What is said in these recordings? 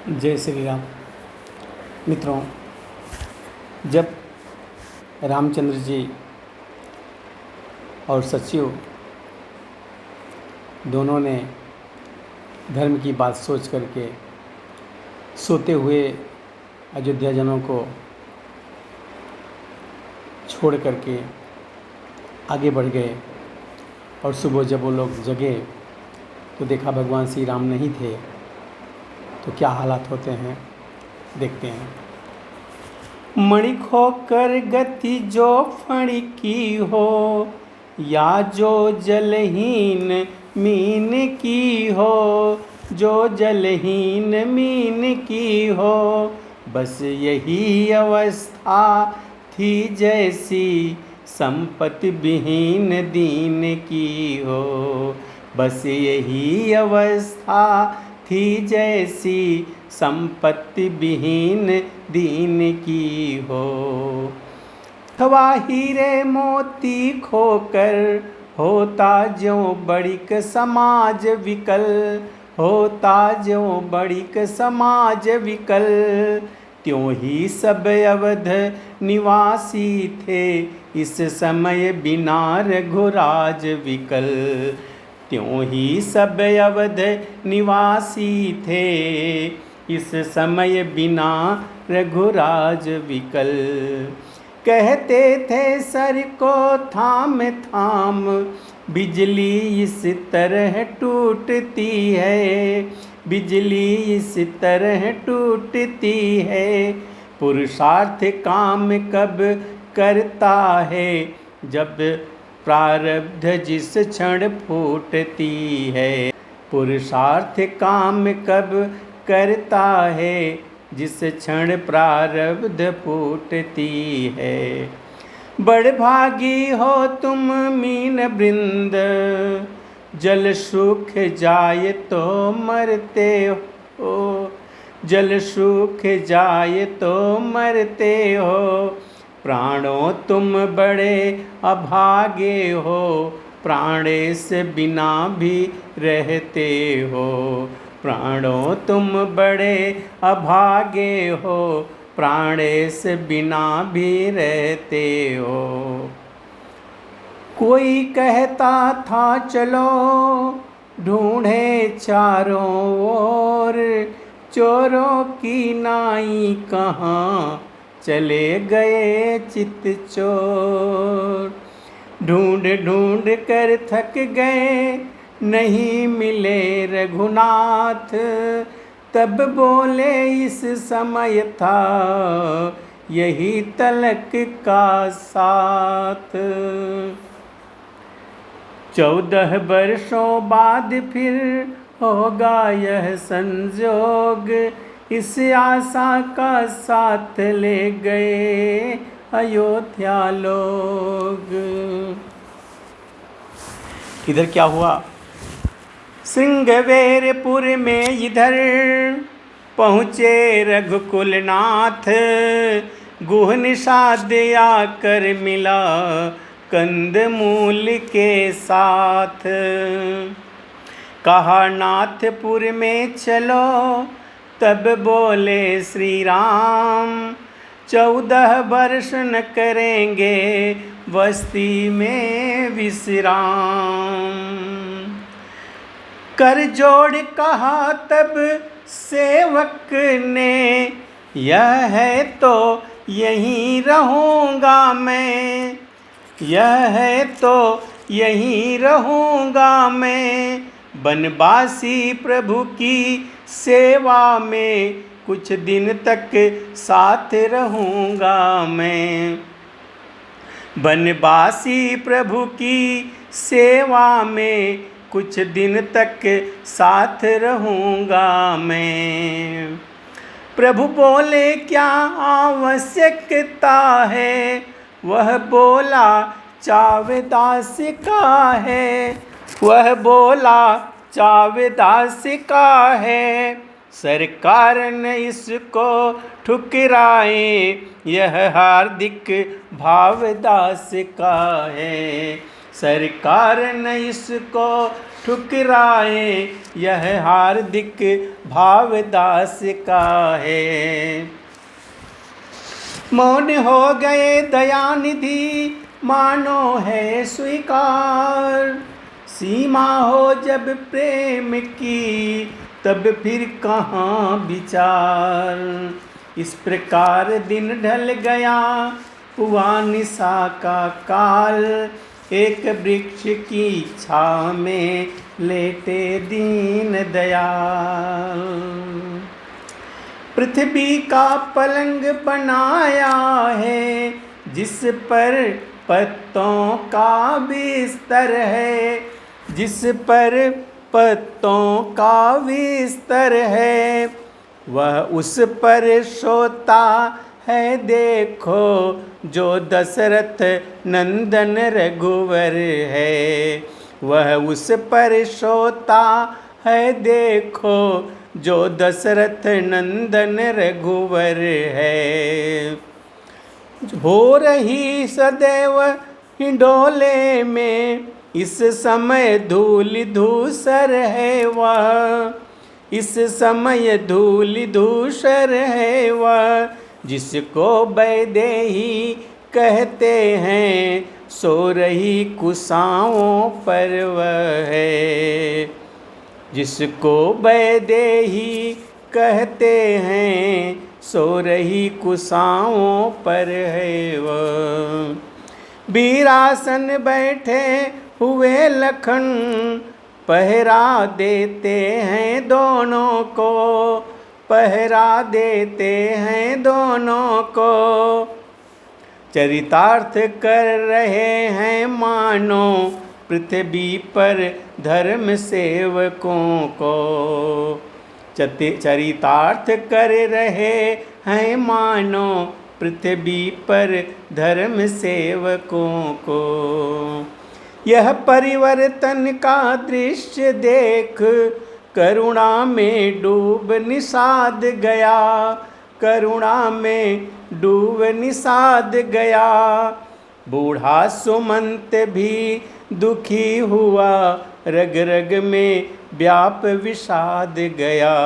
जय श्री राम। मित्रों, जब रामचंद्र जी और सचिव दोनों ने धर्म की बात सोच करके सोते हुए अयोध्याजनों को छोड़ करके आगे बढ़ गए और सुबह जब वो लोग जगे तो देखा भगवान श्री राम नहीं थे, तो क्या हालात होते हैं देखते हैं। मणि खोकर गति जो फणि की हो, या जो जलहीन मीन की हो, जो जलहीन मीन की हो, बस यही अवस्था थी जैसी संपत्ति विहीन दीन की हो, बस यही अवस्था थी जैसी संपत्ति विहीन दीन की हो। अथवा हीरे मोती खोकर होता ज्यों बड़िक समाज विकल, होता ज्यों बड़िक समाज विकल, त्यों ही सब अवध निवासी थे इस समय बिना रघुराज विकल, त्यों ही सब अवध निवासी थे इस समय बिना रघुराज विकल। कहते थे सर को थाम थाम बिजली इस तरह टूटती है, बिजली इस तरह टूटती है, पुरुषार्थ काम कब करता है जब प्रारब्ध जिस क्षण फूटती है, पुरुषार्थ काम कब करता है जिस क्षण प्रारब्ध फूटती है। बड़भागी हो तुम मीन वृंद, जल सूख जाए तो मरते हो, जल सूख जाए तो मरते हो, प्राणों तुम बड़े अभागे हो, प्राणेश बिना भी रहते हो, प्राणों तुम बड़े अभागे हो, प्राणेश बिना भी रहते हो। कोई कहता था चलो ढूंढे चारों ओर, चोरों की नाई कहाँ चले गए चित चोर, ढूंढ ढूंढ कर थक गए नहीं मिले रघुनाथ, तब बोले इस समय था यही तलक का साथ। 14 वर्षों बाद फिर होगा यह संजोग, इस आशा का साथ ले गए अयोध्या लोग। इधर क्या हुआ? सिंहवेरपुर में इधर पहुँचे रघुकुलनाथ, गुह निषाद आकर मिला कंदमूल के साथ, कहा नाथपुर में चलो, तब बोले श्री राम 14 वर्ष न करेंगे बस्ती में विश्राम। कर जोड़ कहा तब सेवक ने, यह है तो यहीं रहूँगा मैं, यह है तो यहीं रहूँगा मैं, बनवासी प्रभु की सेवा में कुछ दिन तक साथ रहूँगा मैं, बनवासी प्रभु की सेवा में कुछ दिन तक साथ रहूँगा मैं। प्रभु बोले क्या आवश्यकता है, वह बोला चावदास का है, वह बोला चावदास का है, सरकार ने इसको ठुकराए यह हार्दिक भावदास का है, सरकार ने इसको ठुकराए यह हार्दिक भाव दास का है। मौन हो गए दयानिधि मानो है स्वीकार, सीमा हो जब प्रेम की तब फिर कहाँ विचार। इस प्रकार दिन ढल गया हुआ निशा का काल, एक वृक्ष की छाँव में लेटे दीन दयाल। पृथ्वी का पलंग बनाया है जिस पर पत्तों का बिस्तर है, जिस पर पत्तों का बिस्तर है, वह उस पर सोता है देखो जो दशरथ नंदन रघुवर है। वह उस पर सोता है देखो जो दशरथ नंदन रघुवर है। हो रही सदैव हिंडोले में इस समय धूलि धूसर है वह, इस समय धूलि धूसर है वह, जिसको वैदेही कहते हैं सो रही कुशाओं पर वह है। जिसको वैदेही कहते हैं सो रही कुशाओं पर है वह। वीरासन बैठे हुए लखन पहरा देते हैं दोनों को, पहरा देते हैं दोनों को। चरितार्थ कर रहे हैं मानो पृथ्वी पर धर्म सेवकों को, चरितार्थ कर रहे हैं मानो पृथ्वी पर धर्म सेवकों को। यह परिवर्तन का दृश्य देख करुणा में डूब निषाद गया, करुणा में डूब निषाद गया। बूढ़ा सुमंत भी दुखी हुआ रग रग में व्याप विषाद गया।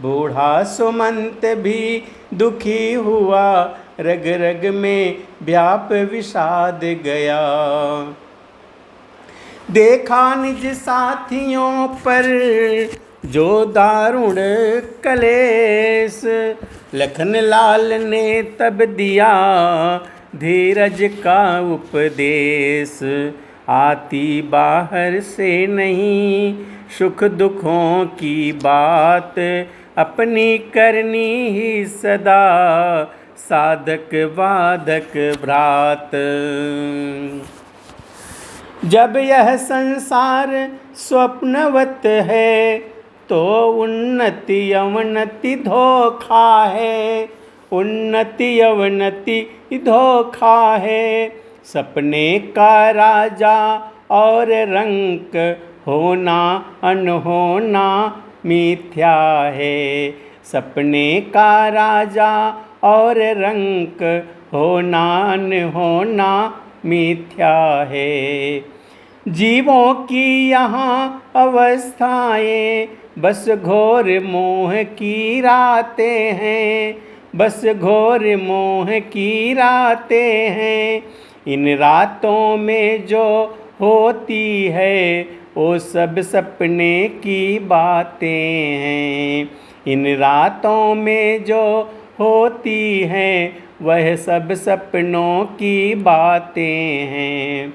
बूढ़ा सुमंत भी दुखी हुआ रग रग में व्याप विषाद गया। देखा निज साथियों पर जो दारुण कलेश, लखन लाल ने तब दिया धीरज का उपदेश। आती बाहर से नहीं सुख दुखों की बात, अपनी करनी ही सदा साधक बाधक भ्रात। जब यह संसार स्वप्नवत है तो उन्नति अवनति धोखा है, उन्नति अवनति धोखा है। सपने का राजा और रंक होना अनहोना मिथ्या है। सपने का राजा और रंक होना अनहोना मिथ्या है। जीवों की यहाँ अवस्थाएं बस घोर मोह की रातें हैं, बस घोर मोह की रातें हैं। इन रातों में जो होती है वो सब सपने की बातें हैं। इन रातों में जो होती हैं वह सब सपनों की बातें हैं।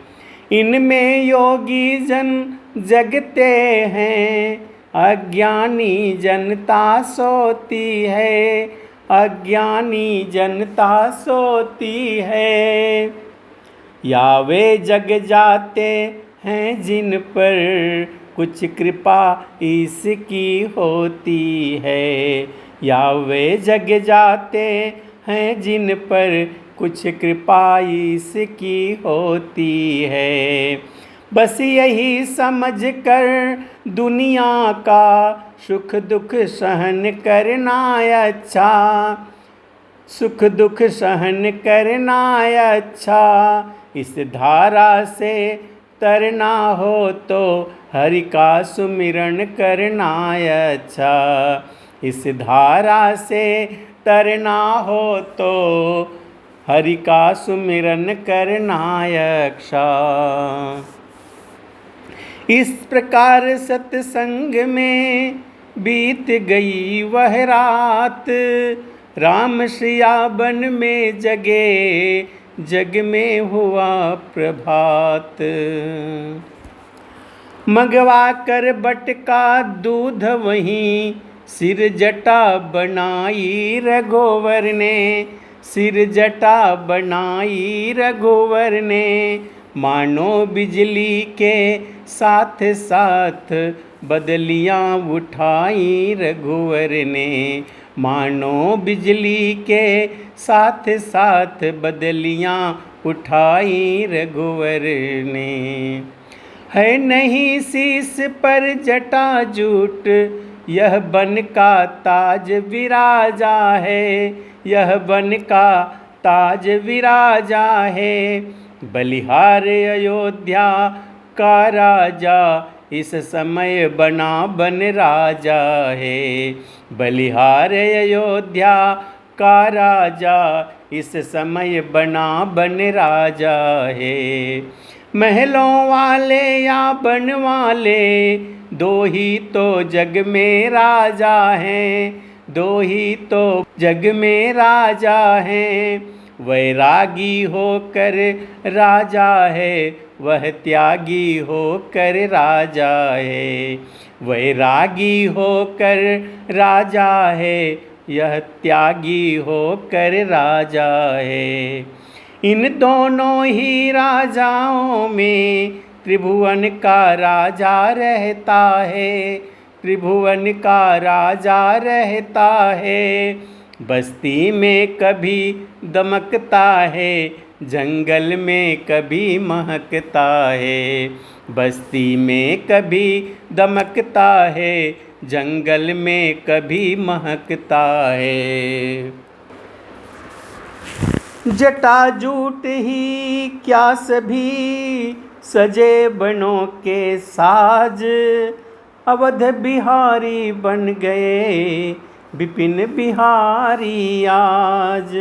इनमें योगी जन जगते हैं, अज्ञानी जनता सोती है, अज्ञानी जनता सोती है। या वे जग जाते हैं जिन पर कुछ कृपा इसकी होती है, या वे जग जाते हैं जिन पर कुछ कृपा इसकी होती है। बस यही समझ कर दुनिया का सुख दुख सहन करना अच्छा, सुख दुख सहन करना अच्छा। इस धारा से तरना हो तो हरि का सुमिरन करना अच्छा। इस धारा से तरना हो तो हरि का सुमिरन करना अच्छा। इस प्रकार सत्संग में बीत गई वह रात, राम सिया वन में जगे, जग में हुआ प्रभात। मंगवा कर बटका दूध वहीं सिर जटा बनाई रघुवर ने, सिर जटा बनाई रघुवर ने। मानो बिजली के साथ साथ बदलियाँ उठाई रघुवर ने, मानो बिजली के साथ साथ बदलियाँ उठाई रघुवर ने। है नहीं शीस पर जटा जूट, यह बन का ताज विराजा है, यह बन का ताज विराजा है। बलिहार अयोध्या का राजा इस समय बना बन राजा है, बलिहार अयोध्या का राजा इस समय बना बन राजा है। महलों वाले या बन वाले दो ही तो जग में राजा हैं, दो ही तो जग में राजा हैं। वैरागी होकर राजा है, वह त्यागी होकर राजा है, वैरागी होकर राजा है, यह त्यागी होकर राजा है। इन दोनों ही राजाओं में त्रिभुवन का राजा रहता है, त्रिभुवन का राजा रहता है। बस्ती में कभी दमकता है, जंगल में कभी महकता है, बस्ती में कभी दमकता है, जंगल में कभी महकता है। जटा जूट ही क्या सभी सजे बनों के साज, अवध बिहारी बन गए विपिन बिहारी आज।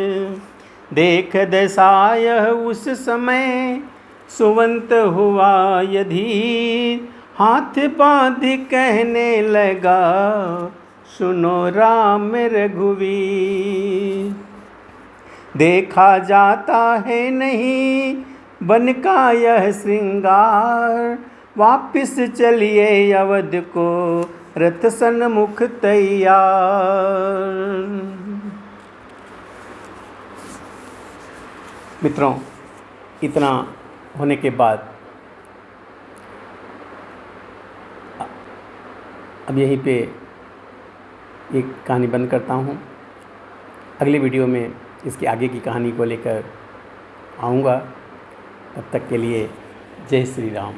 देख दशा यह उस समय सुवंत हुआ यदि, हाथ बांध कहने लगा सुनो राम रघुवीर। देखा जाता है नहीं बन का यह श्रृंगार, वापिस चलिए अवध को रथ सन्मुख तैयार। मित्रों, इतना होने के बाद अब यहीं पे एक कहानी बंद करता हूँ। अगली वीडियो में इसकी आगे की कहानी को लेकर आऊँगा। तब तक के लिए जय श्री राम।